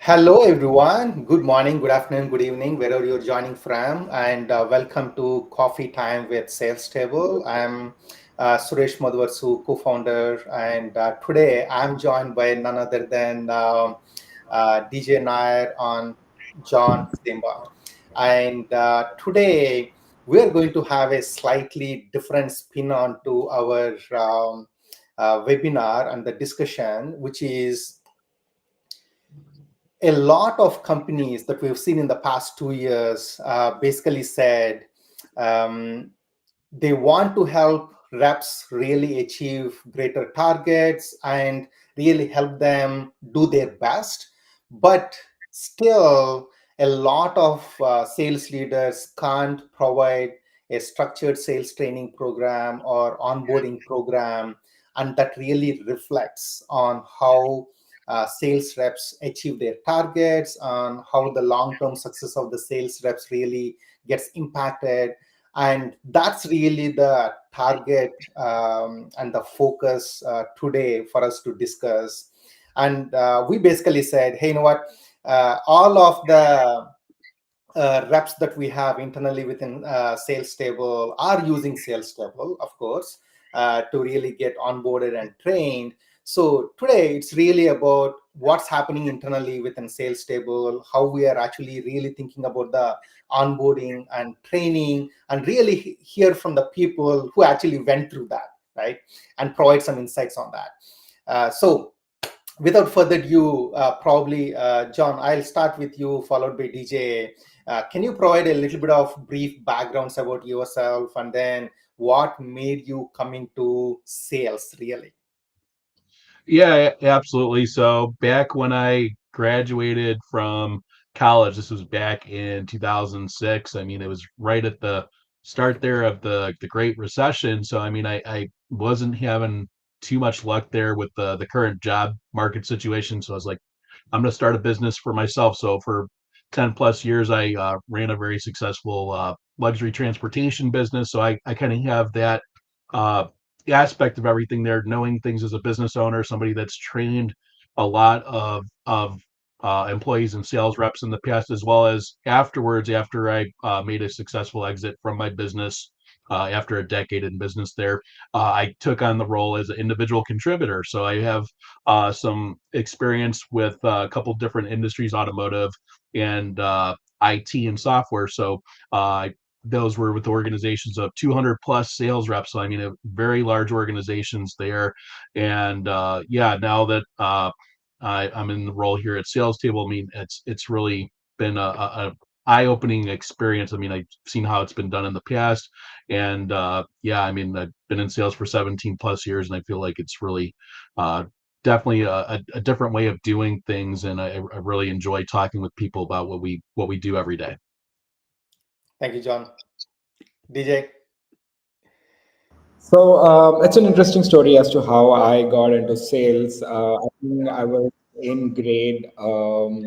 Hello, everyone. Good morning, good afternoon, good evening, wherever you're joining from, and welcome to Coffee Time with Sales Table. I'm Suresh Madhursu, co-founder, and today I'm joined by none other than DJ Nair on John Simba. And today we're going to have a slightly different spin onto our webinar and the discussion, which is a lot of companies that we've seen in the past 2 years basically said um, they want to help reps really achieve greater targets and really help them do their best. But still, a lot of sales leaders can't provide a structured sales training program or onboarding program, and that really reflects on how sales reps achieve their targets, on how the long-term success of the sales reps really gets impacted. And that's really the target and the focus today for us to discuss. And we basically said, hey, you know what, all of the reps that we have internally within sales table are using sales table, of course, to really get onboarded and trained. So today it's really about what's happening internally within sales table, how we are actually really thinking about the onboarding and training, and really hear from the people who actually went through that, right, and provide some insights on that. So without further ado, probably John, I'll start with you, followed by DJ. Can you provide a little bit of brief backgrounds about yourself, and then what made you come into sales really? Yeah, absolutely. So back when I graduated from college, this was back in 2006. I mean, it was right at the start there of the Great Recession. So I mean, I wasn't having too much luck there with the current job market situation. So I was like, I'm gonna start a business for myself. So for 10 plus years, I ran a very successful luxury transportation business. So I kind of have that uh, aspect of everything there, knowing things as a business owner, somebody that's trained a lot of employees and sales reps in the past, as well as afterwards, after I made a successful exit from my business. After a decade in business there, I took on the role as an individual contributor. So I have some experience with a couple different industries, automotive and IT and software. So uh, those were with organizations of 200 plus sales reps. So I mean, very large organizations there. And yeah, now that I'm in the role here at Sales Table, I mean, it's really been a eye-opening experience. I mean, I've seen how it's been done in the past, and yeah, I mean, I've been in sales for 17 plus years, and I feel like it's really uh, definitely a different way of doing things, and I really enjoy talking with people about what we do every day. Thank you, John. DJ. So it's an interesting story as to how I got into sales. I think I was in grade of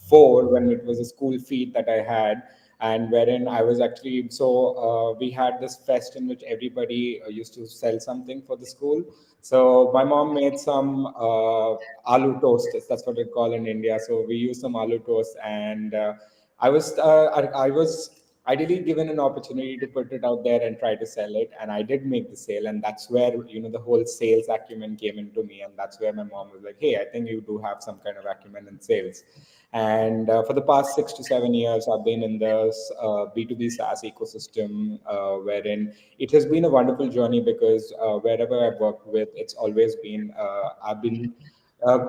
4 when it was a school feat that I had, and wherein I was actually we had this fest in which everybody used to sell something for the school. So my mom made some aloo toast. That's what we call in India. So we used some aloo toast, and I was ideally given an opportunity to put it out there and try to sell it, and I did make the sale. And that's where the whole sales acumen came into me, and that's where my mom was like, hey, I think you do have some kind of acumen in sales. And for the past 6 to 7 years, I've been in this B2B SaaS ecosystem, wherein it has been a wonderful journey because wherever I've worked with, it's always been I've been uh,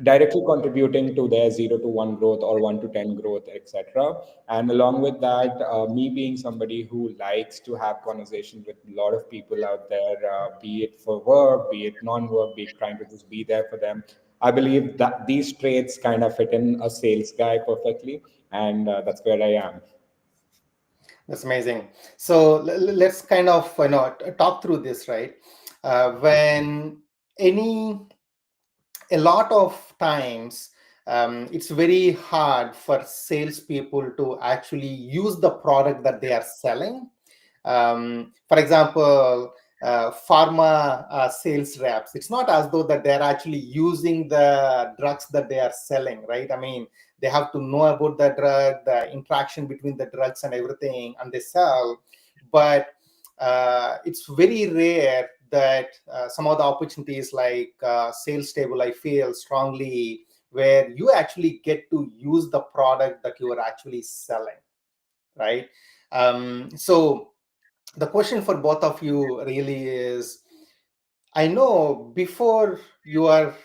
directly contributing to their 0 to 1 growth or 1 to 10 growth, etc. And along with that, me being somebody who likes to have conversation with a lot of people out there, be it for work, be it non-work, be it trying to just be there for them. I believe that these traits kind of fit in a sales guy perfectly, and that's where I am. That's amazing. So let's kind of talk through this, right? When any a lot of times it's very hard for salespeople to actually use the product that they are selling. For example, pharma sales reps. It's not as though that they're actually using the drugs that they are selling, right? I mean, they have to know about the drug, the interaction between the drugs and everything, and they sell. But it's very rare that some of the opportunities like sales table, I feel strongly, where you actually get to use the product that you are actually selling, right? So the question for both of you really is, I know before you are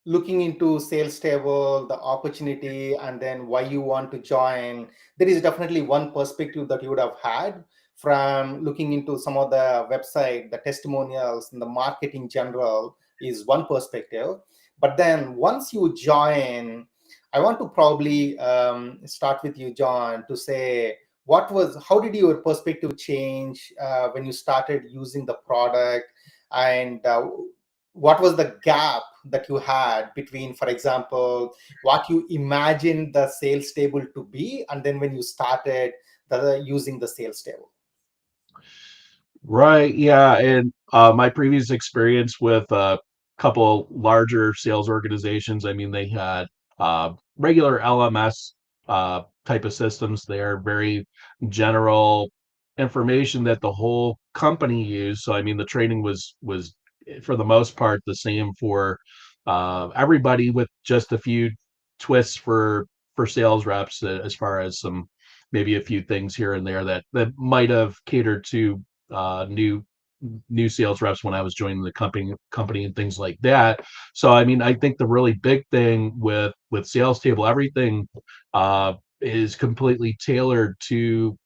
looking into sales table, the opportunity, and then why you want to join, there is definitely one perspective that you would have had from looking into some of the website, the testimonials, and the market in general is one perspective. But then once you join, I want to probably start with you, John, to say how did your perspective change when you started using the product, and what was the gap that you had between, for example, what you imagined the sales table to be, and then when you started using the sales table? Right, yeah, and my previous experience with a couple larger sales organizations, I mean, they had regular LMS type of systems. They're very general information that the whole company used. So, I mean, the training was for the most part the same for everybody, with just a few twists for sales reps, as far as some maybe a few things here and there that might have catered to new sales reps when I was joining the company and things like that. So I mean, I think the really big thing with sales table, everything is completely tailored to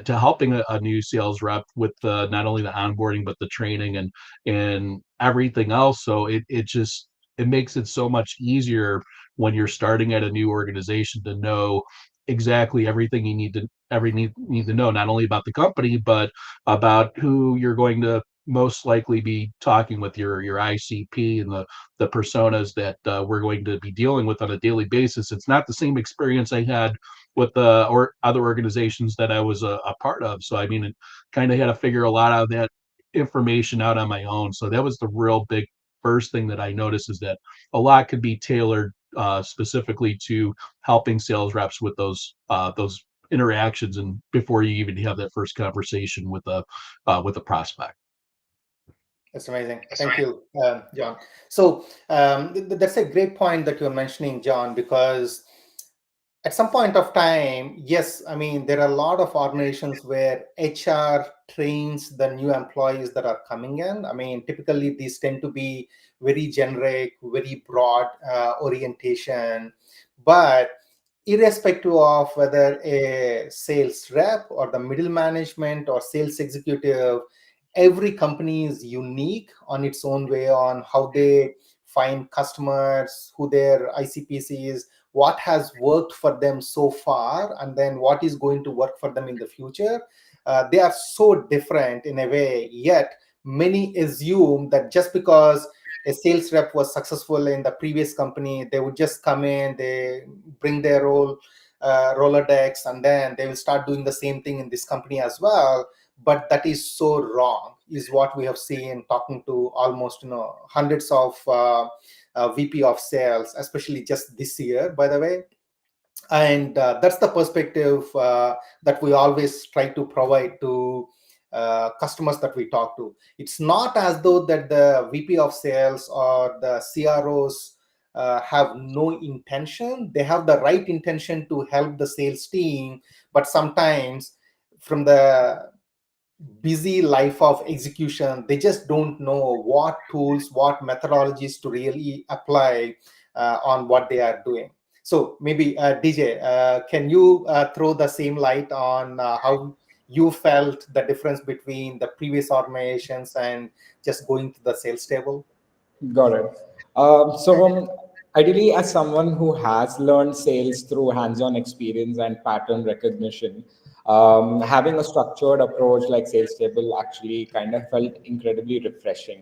helping a new sales rep with not only the onboarding but the training and everything else. So it just it makes it so much easier when you're starting at a new organization to know exactly everything you need to know, not only about the company but about who you're going to most likely be talking with, your ICP, and the personas that we're going to be dealing with on a daily basis. It's not the same experience I had with the or other organizations that I was a part of. So I mean, it kind of had to figure a lot of that information out on my own. So that was the real big first thing that I noticed, is that a lot could be tailored specifically to helping sales reps with those interactions, and before you even have that first conversation with a prospect. That's amazing. Thank you, John. So that's a great point that you're mentioning, John, because at some point of time, yes, I mean, there are a lot of organizations where HR trains the new employees that are coming in. I mean, typically these tend to be very generic, very broad orientation. But irrespective of whether a sales rep or the middle management or sales executive, every company is unique on its own way on how they find customers, who their ICPC is, what has worked for them so far, and then what is going to work for them in the future. They are so different in a way, yet many assume that just because a sales rep was successful in the previous company, they would just come in, they bring their Rolodex, and then they will start doing the same thing in this company as well. But that is so wrong, is what we have seen talking to almost hundreds of VP of sales, especially just this year, by the way. And that's the perspective that we always try to provide to customers that we talk to. It's not as though that the VP of sales or the CROs have no intention. They have the right intention to help the sales team, but sometimes from the busy life of execution, they just don't know what tools, what methodologies to really apply on what they are doing. So maybe DJ, can you throw the same light on how you felt the difference between the previous organizations and just going to the sales table? Got it. Ideally, as someone who has learned sales through hands-on experience and pattern recognition, having a structured approach like sales table actually kind of felt incredibly refreshing.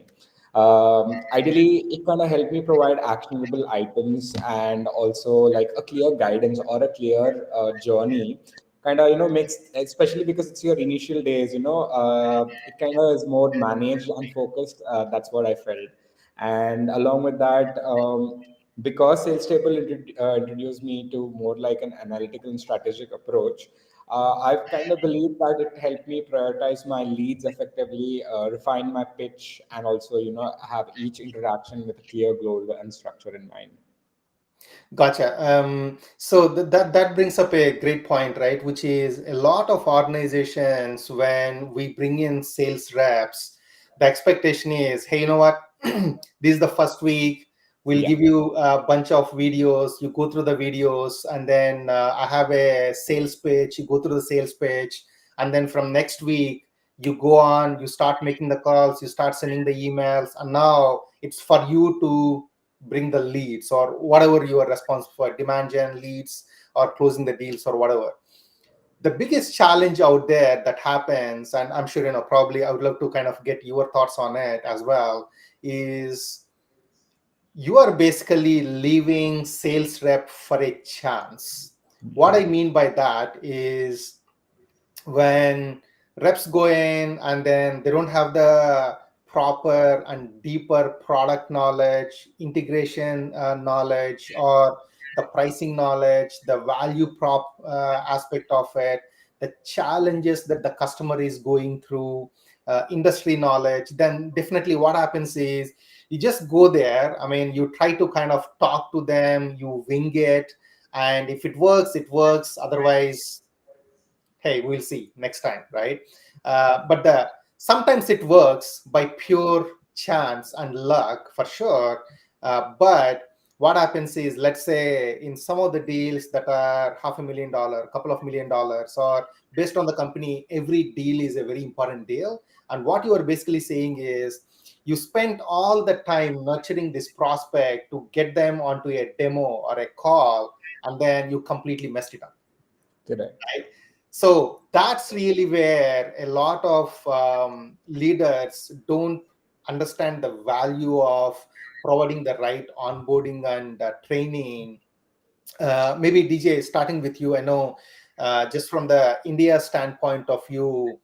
Ideally, it kind of helped me provide actionable items and also like a clear guidance or a clear journey kind of makes, especially because it's your initial days, it kind of is more managed and focused. That's what I felt. And along with that, because sales table introduced me to more like an analytical and strategic approach, I've kind of believed that it helped me prioritize my leads effectively, refine my pitch, and also have each interaction with a clear goal and structure in mind. Gotcha. So that brings up a great point, right? Which is a lot of organizations, when we bring in sales reps, the expectation is, hey, you know what? This is the first week. We'll Yeah, give you a bunch of videos. You go through the videos, and then I have a sales pitch. You go through the sales pitch, and then from next week, you go on. You start making the calls. You start sending the emails, and now it's for you to bring the leads or whatever you are responsible for, demand gen leads or closing the deals or whatever. The biggest challenge out there that happens, and I'm sure probably I would love to kind of get your thoughts on it as well, is you are basically leaving sales rep for a chance. What I right. mean by that is, when reps go in and then they don't have the proper and deeper product knowledge, integration knowledge, or the pricing knowledge, the value prop aspect of it, the challenges that the customer is going through, industry knowledge, then definitely what happens is you just go there. I mean, you try to kind of talk to them, you wing it, and if it works, it works. Otherwise, hey, we'll see next time, right? But sometimes it works by pure chance and luck for sure. But what happens is, let's say in some of the deals that are $500,000, couple of $1 million, or based on the company, every deal is a very important deal. And what you are basically saying is, you spent all the time nurturing this prospect to get them onto a demo or a call, and then you completely messed it up, Correct. right? So that's really where a lot of leaders don't understand the value of providing the right onboarding and training. Maybe DJ, starting with you, I know, just from the India standpoint of view,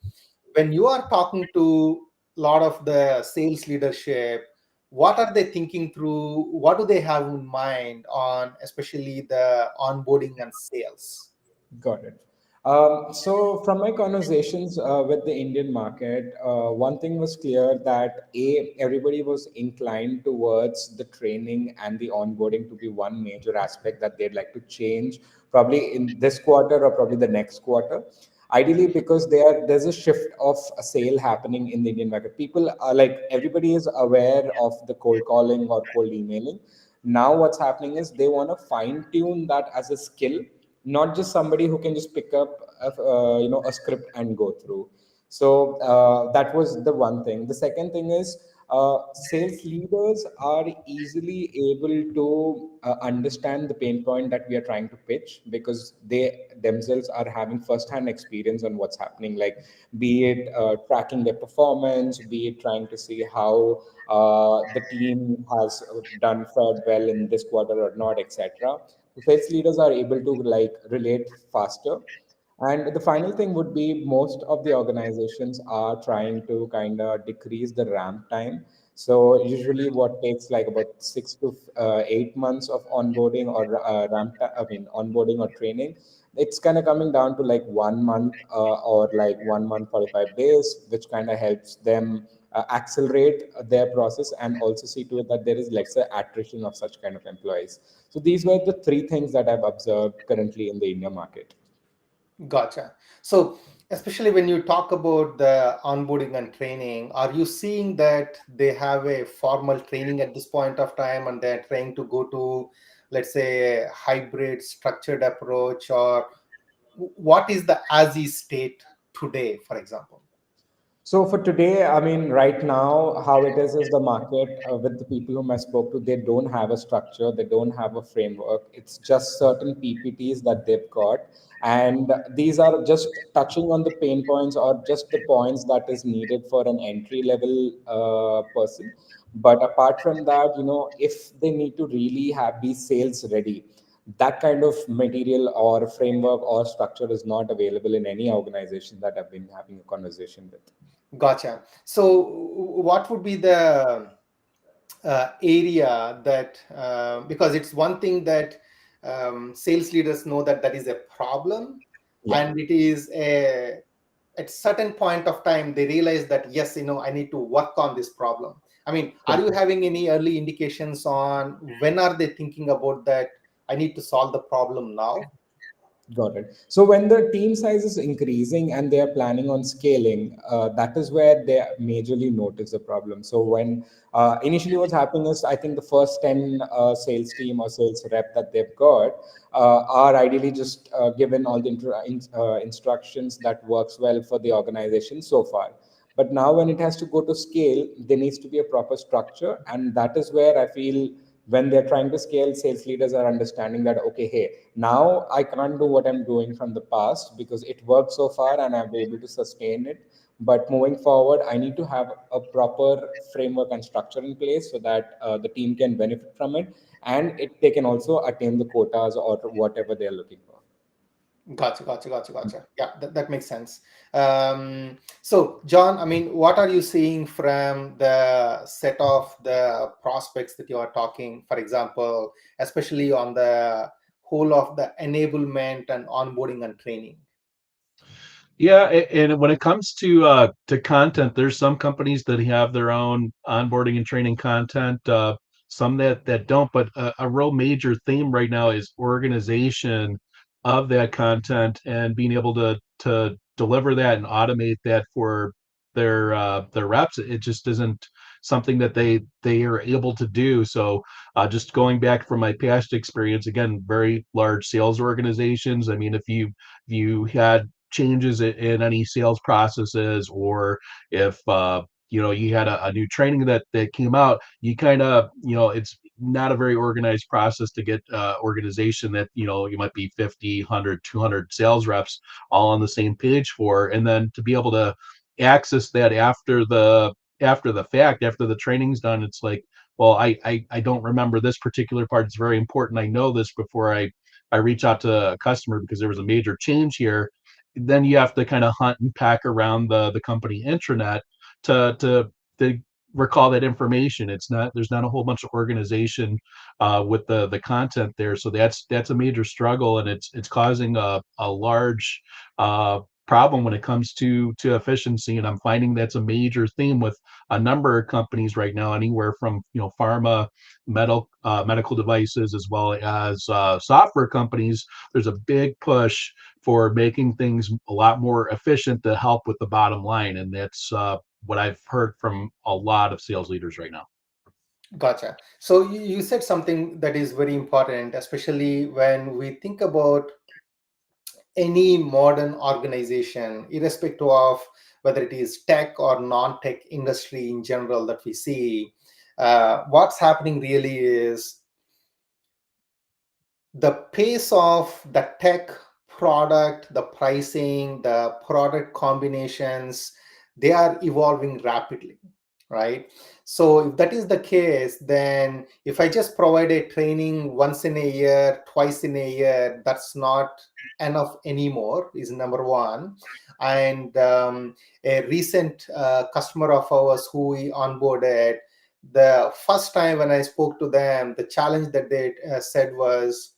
when you are talking to a lot of the sales leadership, what are they thinking through? What do they have in mind on especially the onboarding and sales? Got it. So from my conversations with the Indian market, one thing was clear that everybody was inclined towards the training and the onboarding to be one major aspect that they'd like to change, probably in this quarter or probably the next quarter. Ideally, because there's a shift of a sale happening in the Indian market. People are like, everybody is aware of the cold calling or cold emailing. Now what's happening is they want to fine tune that as a skill, not just somebody who can just pick up a script and go through. So that was the one thing. The second thing is, sales leaders are easily able to understand the pain point that we are trying to pitch, because they themselves are having first-hand experience on what's happening, like be it tracking their performance, be it trying to see how the team has done fared well in this quarter or not, etc. So sales leaders are able to like relate faster. And the final thing would be, most of the organizations are trying to kind of decrease the ramp time. So usually what takes like about 6 to 8 months of onboarding or onboarding or training, it's kind of coming down to like 1 month or like 1 month 45 days, which kind of helps them accelerate their process and also see to it that there is lesser attrition of such kind of employees. So these were the three things that I've observed currently in the India market. Gotcha. So, especially when you talk about the onboarding and training, are you seeing that they have a formal training at this point of time and they're trying to go to, let's say, a hybrid structured approach, or what is the as is state today, for example? So for today, I mean, right now, how it is the market with the people whom I spoke to, they don't have a structure, they don't have a framework. It's just certain PPTs that they've got, and these are just touching on the pain points or just the points that is needed for an entry level person. But apart from that, if they need to really have be sales ready, that kind of material or framework or structure is not available in any organization that I've been having a conversation with. Gotcha. So, what would be the area that, because it's one thing that sales leaders know that that is a problem, Yeah. and it is a at certain point of time they realize that yes, I need to work on this problem. I mean, are you having any early indications on when are they thinking about that? I need to solve the problem now. Got it. So when the team size is increasing and they are planning on scaling, that is where they majorly notice the problem. So when initially what's happening is, I think the first 10 sales team or sales rep that they've got are ideally just given all the instructions that works well for the organization so far. But now when it has to go to scale, there needs to be a proper structure. And that is where I feel when they're trying to scale, sales leaders are understanding that, okay, hey, now I can't do what I'm doing from the past because it worked so far and I'm able to sustain it. But moving forward, I need to have a proper framework and structure in place so that the team can benefit from it, and they can also attain the quotas or whatever they're looking for. Gotcha. Yeah, that makes sense. So, John, I mean, what are you seeing from the set of the prospects that you are talking, for example, especially on the whole of the enablement and onboarding and training? Yeah, and when it comes to content, there's some companies that have their own onboarding and training content, some that don't. But a real major theme right now is organization of that content and being able to deliver that and automate that for their reps. It just isn't something that they are able to do. So just going back from my past experience, again, very large sales organizations. I mean, if you had changes in any sales processes, or if you had a new training that came out, you kind of, it's not a very organized process to get organization that you might be 50, 100, 200 sales reps all on the same page for, and then to be able to access that after the fact, after the training's done. It's like, well, I don't remember this particular part. It's very important I know this before I reach out to a customer because there was a major change here. Then you have to kind of hunt and pack around the company intranet to recall that information. There's not a whole bunch of organization with the content there, so that's a major struggle, and it's causing a large problem when it comes to efficiency. And I'm finding that's a major theme with a number of companies right now, anywhere from pharma, medical devices, as well as software companies. There's a big push for making things a lot more efficient to help with the bottom line. And that's what I've heard from a lot of sales leaders right now. Gotcha. So you said something that is very important, especially when we think about any modern organization, irrespective of whether it is tech or non-tech industry in general that we see. What's happening really is the pace of the tech product, the pricing, the product combinations, they are evolving rapidly, right? So if that is the case, then if I just provide a training once in a year, twice in a year, that's not enough anymore, is number one. And a recent customer of ours who we onboarded, the first time when I spoke to them, the challenge that they said was,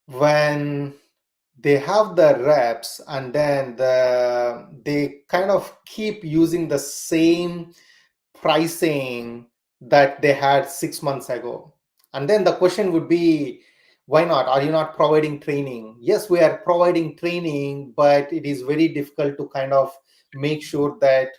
when they have the reps and then they kind of keep using the same pricing that they had 6 months ago. And then the question would be, why not? Are you not providing training? Yes, we are providing training, but it is very difficult to kind of make sure that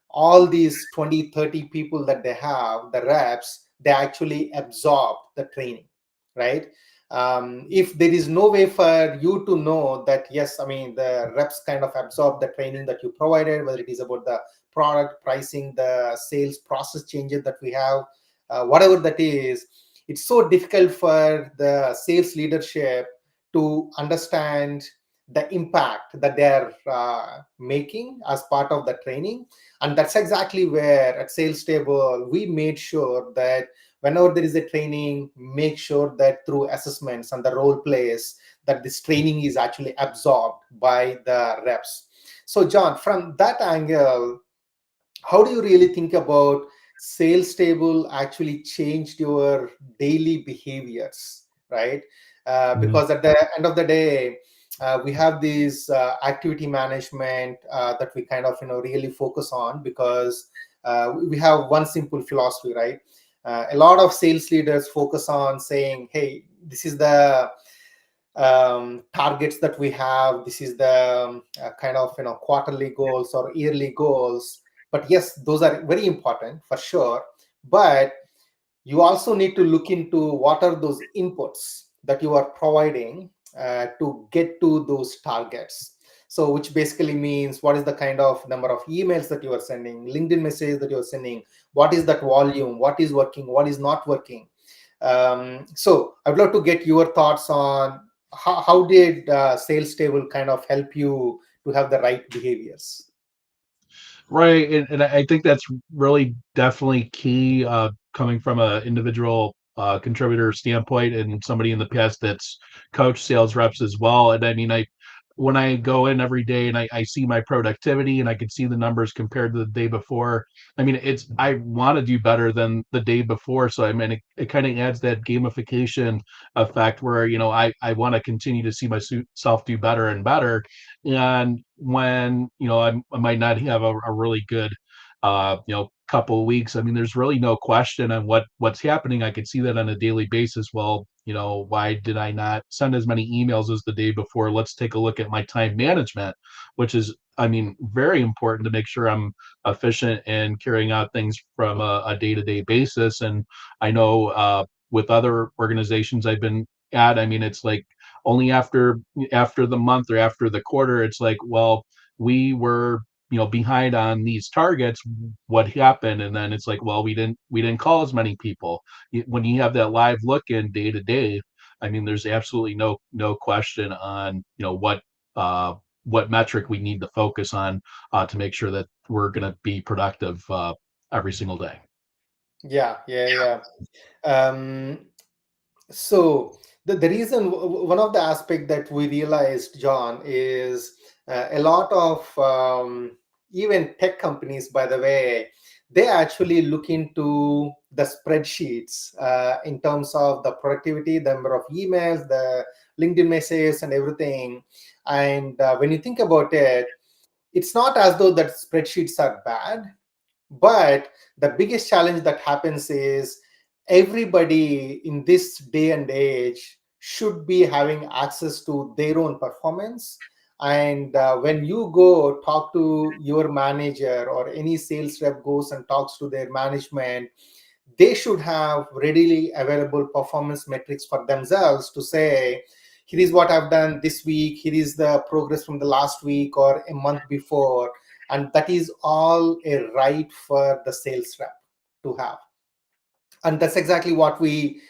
all these 20, 30 people that they have, the reps, they actually absorb the training, right? If there is no way for you to know that, yes, I mean, the reps kind of absorb the training that you provided, whether it is about the product pricing, the sales process changes that we have, whatever that is, it's so difficult for the sales leadership to understand the impact that they're making as part of the training. And that's exactly where at Sales Table we made sure that whenever there is a training, make sure that through assessments and the role plays, that this training is actually absorbed by the reps. So John, from that angle, how do you really think about sales table actually changed your daily behaviors, right? Mhm. Because at the end of the day, we have these activity management that we kind of really focus on, because we have one simple philosophy, right? A lot of sales leaders focus on saying, hey, this is the targets that we have, this is the kind of quarterly goals or yearly goals. But yes, those are very important for sure, but you also need to look into what are those inputs that you are providing to get to those targets. So which basically means, what is the kind of number of emails that you are sending, LinkedIn messages that you are sending, what is that volume, what is working, what is not working. So I'd love to get your thoughts on how did sales table kind of help you to have the right behaviors. Right, and I think that's really definitely key, coming from a individual contributor standpoint and somebody in the past that's coached sales reps as well. And I mean, I when I go in every day and I see my productivity and I can see the numbers compared to the day before. I mean, it's I want to do better than the day before. So I mean, it kind of adds that gamification effect where I want to continue to see myself do better and better. And when I might not have a really good couple of weeks, I mean, there's really no question on what's happening. I could see that on a daily basis. Well, why did I not send as many emails as the day before? Let's take a look at my time management, which is, I mean, very important to make sure I'm efficient in carrying out things from a day-to-day basis. And I know with other organizations I've been at, I mean, it's like only after the month or after the quarter, it's like, well, we were behind on these targets. What happened? And then it's like, well, we didn't call as many people. When you have that live look in day to day, I mean, there's absolutely no question on what metric we need to focus on to make sure that we're going to be productive every single day. Yeah, yeah, yeah. um, So the reason, one of the aspect that we realized, John, is a lot of even tech companies, by the way, they actually look into the spreadsheets in terms of the productivity, the number of emails, the LinkedIn messages, and everything. And when you think about it, it's not as though that spreadsheets are bad, but the biggest challenge that happens is everybody in this day and age should be having access to their own performance. And when you go talk to your manager, or any sales rep goes and talks to their management, they should have readily available performance metrics for themselves to say, here is what I've done this week, here is the progress from the last week or a month before. And that is all a right for the sales rep to have. And that's exactly what we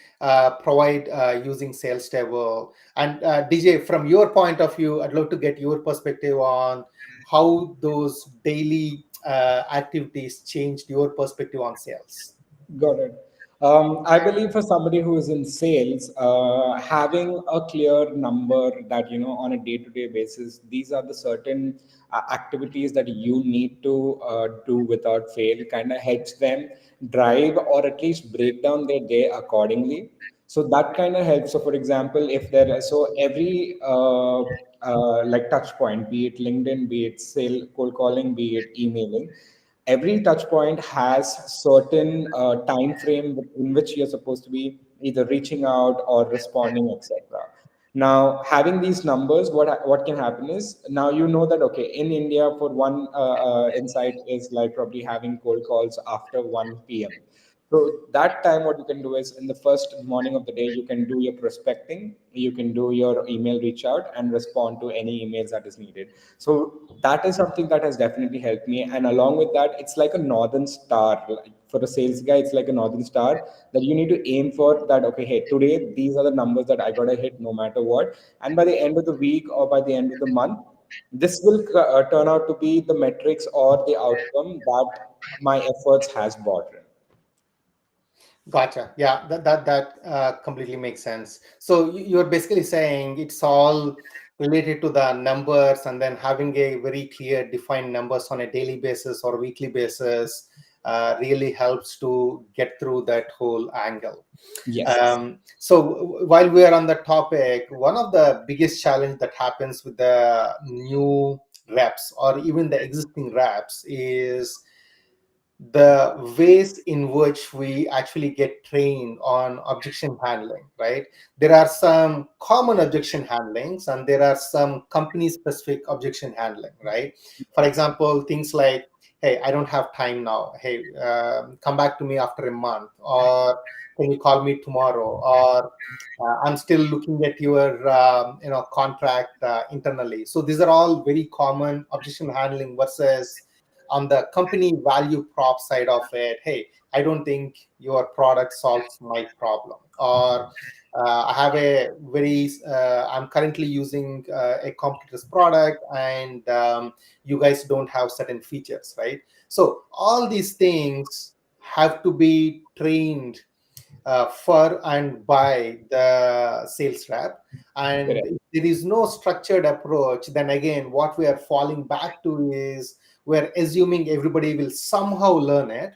provide using sales table. And DJ, from your point of view, I'd love to get your perspective on how those daily activities changed your perspective on sales. Got it. I believe for somebody who is in sales, having a clear number that, on a day-to-day basis, these are the certain activities that you need to do without fail, kind of helps them drive or at least break down their day accordingly. So that kind of helps. So, for example, if there, so every like touch point, be it LinkedIn, be it sale, cold calling, be it emailing, every touch point has certain time frame in which you're supposed to be either reaching out or responding, etc. Now, having these numbers, what can happen is, now you know that, okay, in India, for one insight is like probably having cold calls after 1 p.m. So that time, what you can do is, in the first morning of the day, you can do your prospecting, you can do your email reach out and respond to any emails that is needed. So that is something that has definitely helped me. And along with that, it's like a northern star. Like for a sales guy, it's like a northern star that you need to aim for. That, okay, hey, today these are the numbers that I gotta hit no matter what. And by the end of the week or by the end of the month, this will turn out to be the metrics or the outcome that my efforts has brought in. Gotcha. Yeah, that completely makes sense. So you're basically saying it's all related to the numbers, and then having a very clear, defined numbers on a daily basis or weekly basis really helps to get through that whole angle. Yes. So while we are on the topic, one of the biggest challenge that happens with the new reps or even the existing reps is the ways in which we actually get trained on objection handling, right? There are some common objection handlings and there are some company specific objection handling, right? For example, things like, hey, I don't have time now. Hey, come back to me after a month, or can you call me tomorrow, or I'm still looking at your contract internally. So these are all very common objection handling versus on the company value prop side of it. Hey, I don't think your product solves my problem, or I have a very I'm currently using a competitor's product, and you guys don't have certain features, right? So all these things have to be trained for and by the sales rep. And Correct. if there is no structured approach, then again, what we are falling back to is we're assuming everybody will somehow learn it,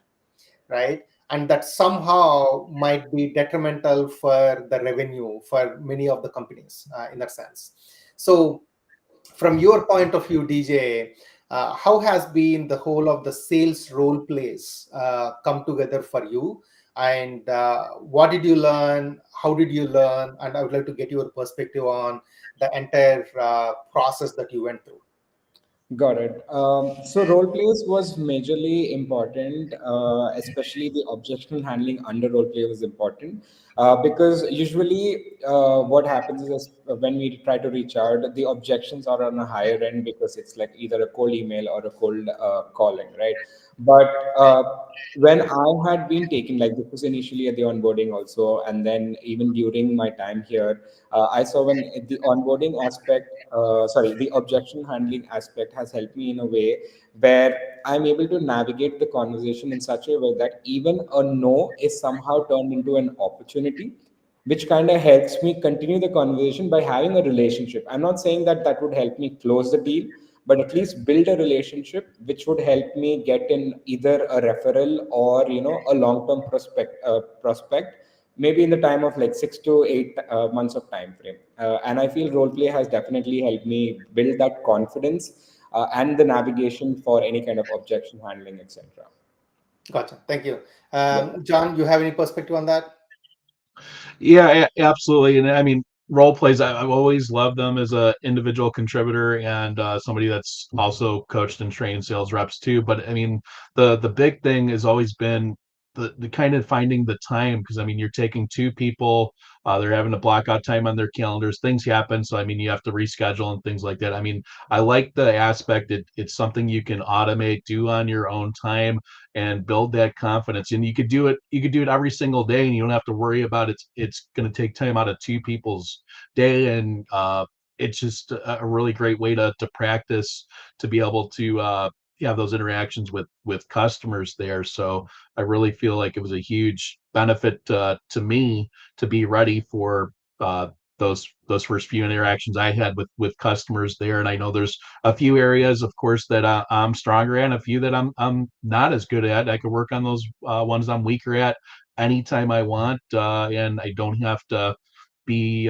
right? And that somehow might be detrimental for the revenue for many of the companies in that sense. So from your point of view, DJ, how has been the whole of the sales role plays come together for you? And what did you learn? How did you learn? And I would like to get your perspective on the entire process that you went through. Got it. So role plays was majorly important, especially the objection handling under role play was important because usually what happens is when we try to reach out, the objections are on a higher end because it's like either a cold email or a cold calling, right? But when I had been taking, like this was initially at the onboarding also, and then even during my time here, I saw when the onboarding aspect, sorry, the objection handling aspect has helped me in a way where I'm able to navigate the conversation in such a way that even a no is somehow turned into an opportunity, which kind of helps me continue the conversation by having a relationship. I'm not saying that that would help me close the deal, but at least build a relationship which would help me get in either a referral or a long-term prospect, maybe in the time of like 6 to 8 months of time frame. And I feel role play has definitely helped me build that confidence and the navigation for any kind of objection handling, etc. Gotcha. Thank you. Yeah. John, you have any perspective on that? Yeah, absolutely. And I mean, role plays, I've always loved them as a individual contributor and somebody that's also coached and trained sales reps too. But I mean, the big thing has always been the kind of finding the time, because I mean, you're taking two people, they're having to block out time on their calendars. Things happen, so I mean, you have to reschedule and things like that. I mean, I like the aspect that it's something you can automate, do on your own time, and build that confidence. And you could do it every single day, and you don't have to worry about it's going to take time out of two people's day. And it's just a really great way to practice, to be able to have those interactions with customers there. So I really feel like it was a huge benefit to me to be ready for uh, those first few interactions I had with customers there. And I know there's a few areas, of course, that I'm stronger at, and a few that I'm not as good at. I could work on those ones I'm weaker at anytime I want, and I don't have to be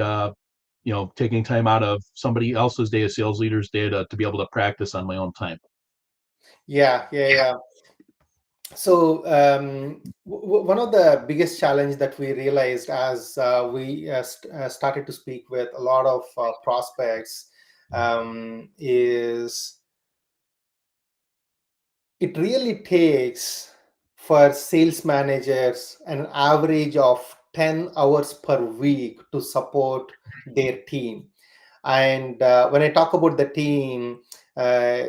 taking time out of somebody else's day, a sales leader's day, to be able to practice on my own time. Yeah, yeah, yeah. So one of the biggest challenge that we realized as we started to speak with a lot of prospects is it really takes for sales managers an average of 10 hours per week to support their team. And when I talk about the team, uh,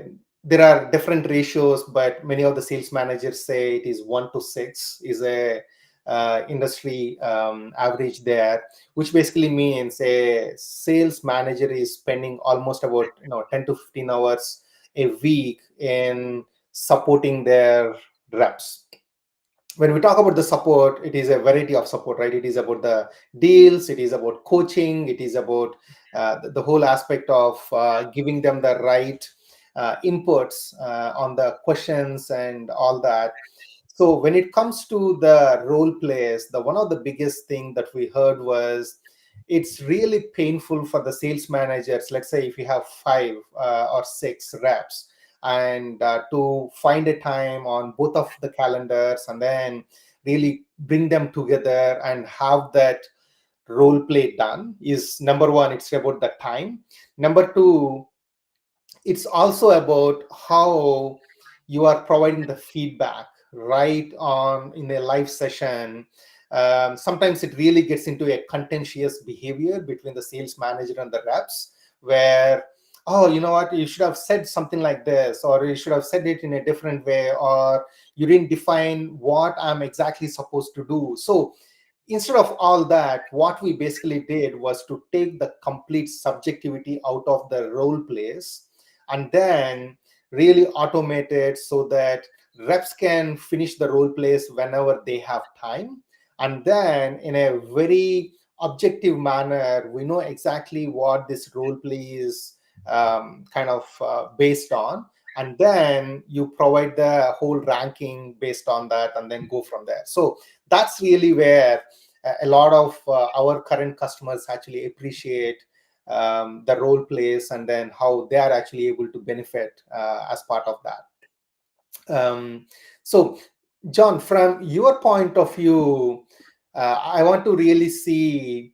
there are different ratios, but many of the sales managers say it is 1 to 6 is a industry average there, which basically means a sales manager is spending almost about 10 to 15 hours a week in supporting their reps. when we talk about the support, it is a variety of support, right? It is about the deals, it is about coaching, it is about the whole aspect of giving them the right inputs on the questions and all that. So when it comes to the role plays, the one of the biggest thing that we heard was it's really painful for the sales managers. Let's say if you have five or six reps, and to find a time on both of the calendars and then really bring them together and have that role play done is number one. It's about the time. Number two, it's also about how you are providing the feedback right on in a live session. Sometimes it really gets into a contentious behavior between the sales manager and the reps, where, oh, you know what, you should have said something like this, or you should have said it in a different way, or you didn't define what I'm exactly supposed to do. So instead of all that, what we basically did was to take the complete subjectivity out of the role plays and then really automate it so that reps can finish the role plays whenever they have time. And then, in a very objective manner, we know exactly what this role play is kind of based on. And then you provide the whole ranking based on that and then go from there. So that's really where a lot of our current customers actually appreciate the role plays and then how they are actually able to benefit as part of that. So, John, from your point of view, I want to really see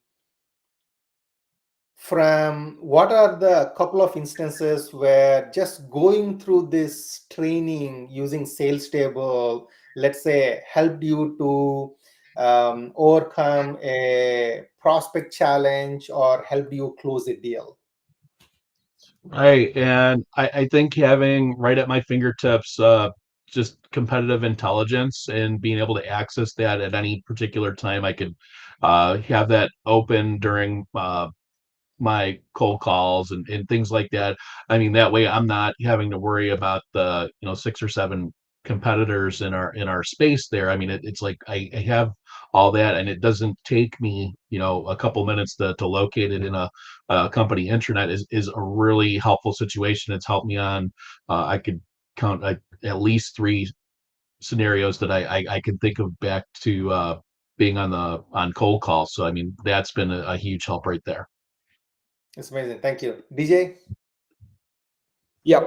from what are the couple of instances where just going through this training using sales table, let's say, helped you to overcome a prospect challenge or helped you close a deal? Right. And I think having right at my fingertips just competitive intelligence and being able to access that at any particular time, I could have that open during my cold calls and things like that. I mean, that way I'm not having to worry about the, six or seven competitors in our space there. I mean, it's like I have all that, and it doesn't take me, a couple minutes to locate it in a company intranet is a really helpful situation. It's helped me on, I could count at least three scenarios that I can think of back to being on cold calls. So I mean, that's been a huge help right there. It's amazing. Thank you. DJ? Yeah,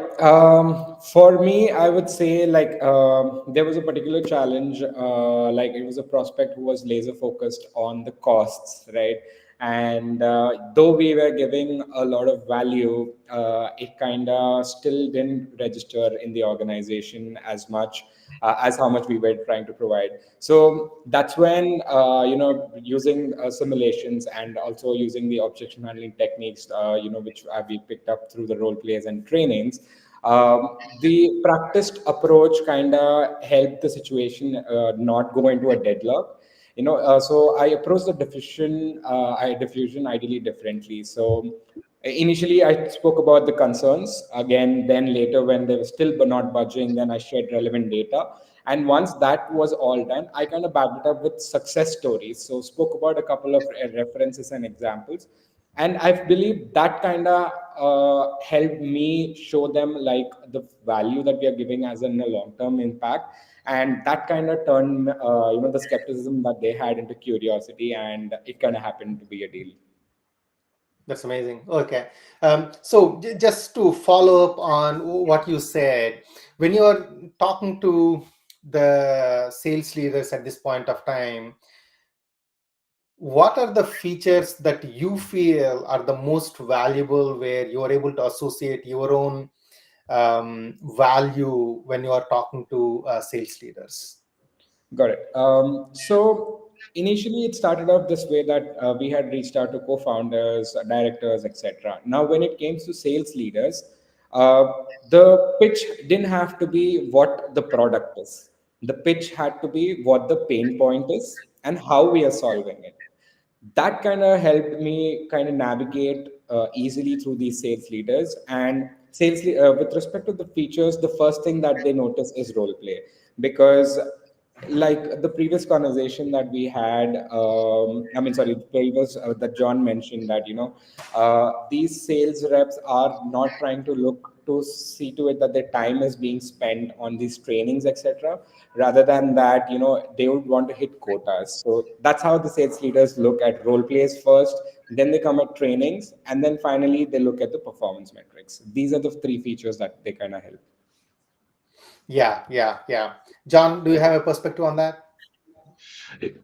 for me, I would say like there was a particular challenge. Like it was a prospect who was laser focused on the costs, right? And though we were giving a lot of value, it kind of still didn't register in the organization as much as how much we were trying to provide. So that's when using simulations and also using the objection handling techniques, which we picked up through the role plays and trainings. The practiced approach kind of helped the situation not go into a deadlock. So I approached the diffusion ideally differently. So initially I spoke about the concerns again, then later when they were still not budging, then I shared relevant data. And once that was all done, I kind of backed it up with success stories. So spoke about a couple of references and examples. And I believe that kind of helped me show them like the value that we are giving as in a long-term impact. And that kind of turned the skepticism that they had into curiosity, and it kind of happened to be a deal. That's amazing. Okay. So just to follow up on what you said, when you're talking to the sales leaders at this point of time, what are the features that you feel are the most valuable where you are able to associate your own value when you are talking to sales leaders? Got it. So initially, it started off this way that we had reached out to co-founders, directors, etc. Now, when it came to sales leaders, uh, the pitch didn't have to be what the product is. The pitch had to be what the pain point is and how we are solving it. That kind of helped me kind of navigate easily through these sales leaders. And with respect to the features, the first thing that they notice is role play, because like the previous conversation that we had, I mean, sorry, the previous that John mentioned that, these sales reps are not trying to look to see to it that their time is being spent on these trainings, etc. Rather than that, they would want to hit quotas. So that's how the sales leaders look at role plays first, then they come at trainings, and then finally they look at the performance metrics. These are the three features that they kind of help. Yeah. John, do you have a perspective on that?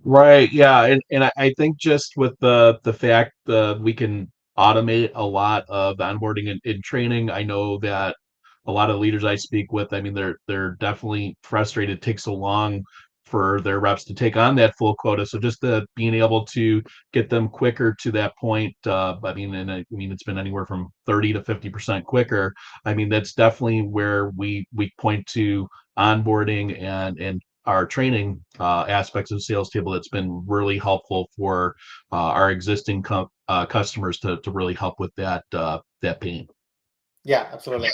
Right. Yeah. And I think just with the fact that we can automate a lot of onboarding and training, I know that a lot of leaders I speak with, I mean, they're definitely frustrated it takes so long for their reps to take on that full quota. So just being able to get them quicker to that point, I mean, and I mean, it's been anywhere from 30 to 50% quicker. I mean, that's definitely where we point to onboarding and our training aspects of sales table that's been really helpful for our existing customers to really help with that pain. Yeah, absolutely.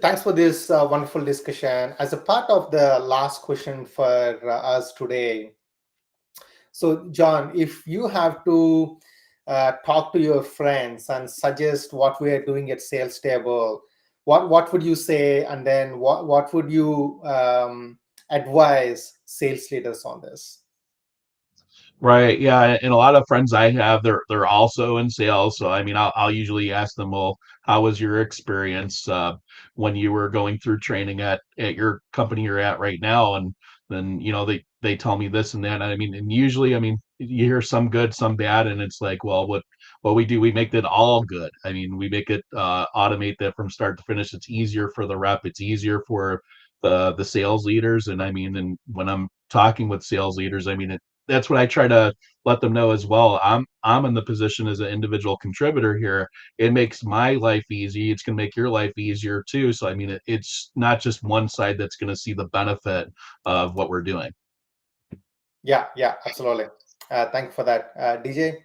Thanks for this wonderful discussion. As a part of the last question for us today, so John, if you have to talk to your friends and suggest what we are doing at Sales Table, what would you say, and then what would you advise sales leaders on this? Right. Yeah. And a lot of friends I have, they're also in sales. So I mean, I'll usually ask them, well, how was your experience when you were going through training at your company you're at right now? And then they tell me this and that. I mean, and usually, I mean, you hear some good, some bad, and it's like, well, what we do, we make it all good. I mean, we make it automate that from start to finish. It's easier for the rep. It's easier for the sales leaders. And I mean, and when I'm talking with sales leaders, I mean, that's what I try to let them know as well. I'm in the position as an individual contributor here. It makes my life easy. It's going to make your life easier too. So I mean, it's not just one side that's going to see the benefit of what we're doing. Yeah, absolutely. Thank you for that, DJ.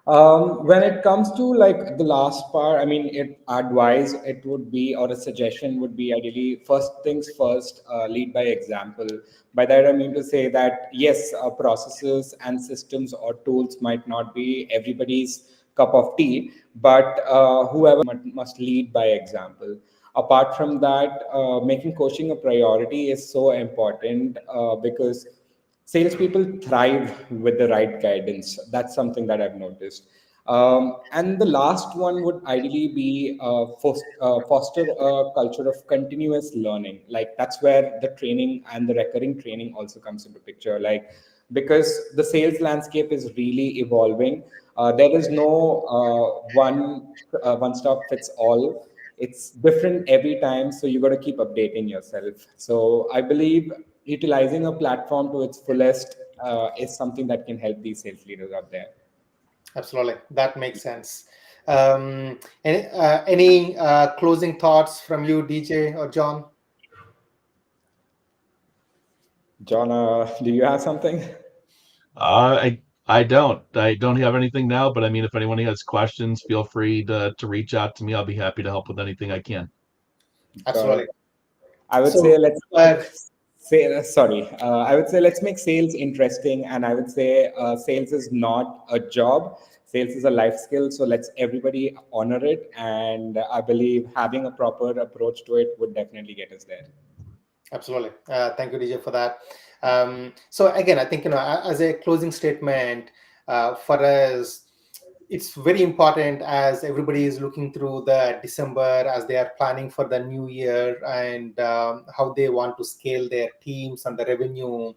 When it comes to like the last part, I mean, advice it would be, or a suggestion would be, ideally, first things first, lead by example. By that, I mean to say that yes, processes and systems or tools might not be everybody's cup of tea, but whoever must lead by example. Apart from that, making coaching a priority is so important because salespeople thrive with the right guidance. That's something that I've noticed. And the last one would ideally be foster a culture of continuous learning. Like that's where the training and the recurring training also comes into picture. Like because the sales landscape is really evolving, there is no one stop fits all. It's different every time, so you got to keep updating yourself. So I believe utilizing a platform to its fullest is something that can help these sales leaders out there. Absolutely, that makes sense. Any closing thoughts from you, DJ or John? John, do you have something? I don't have anything now, but I mean, if anyone has questions, feel free to reach out to me. I'll be happy to help with anything I can. Got Absolutely. it. I would say So, let's make uh, sorry. I would say let's make sales interesting, and I would say sales is not a job. Sales is a life skill, so let's everybody honor it. And I believe having a proper approach to it would definitely get us there. absolutely. Thank you, DJ, for that. So again, I think as a closing statement for us, it's very important as everybody is looking through the December as they are planning for the new year and how they want to scale their teams and the revenue.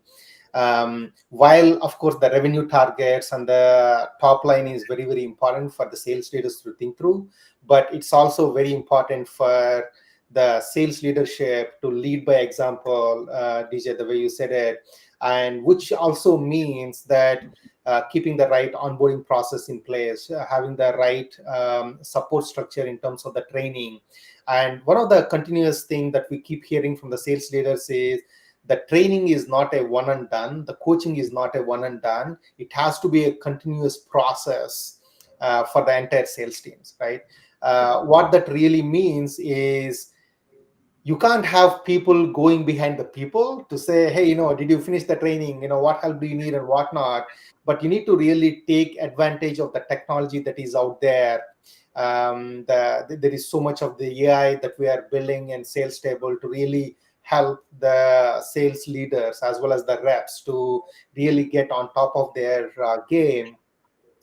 While of course the revenue targets and the top line is very, very important for the sales leaders to think through, but it's also very important for the sales leadership to lead by example, DJ, the way you said it, and which also means that keeping the right onboarding process in place, having the right support structure in terms of the training. And one of the continuous thing that we keep hearing from the sales leaders is the training is not a one and done. The coaching is not a one and done. It has to be a continuous process for the entire sales teams, right? What that really means is you can't have people going behind the people to say, hey, did you finish the training? What help do you need and whatnot? But you need to really take advantage of the technology that is out there. There is so much of the AI that we are building in sales table to really help the sales leaders as well as the reps to really get on top of their game.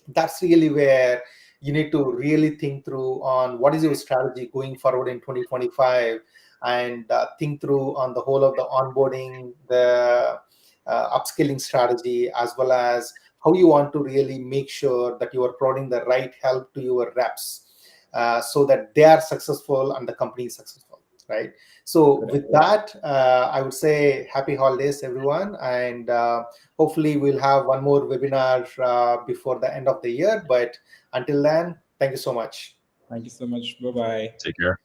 That's really where you need to really think through on what is your strategy going forward in 2025, and think through on the whole of the onboarding, the upskilling strategy, as well as how you want to really make sure that you are providing the right help to your reps, so that they are successful and the company is successful, right? So with that, I would say happy holidays, everyone, and hopefully we'll have one more webinar before the end of the year. But until then, thank you so much. Thank you so much. Bye bye. Take care.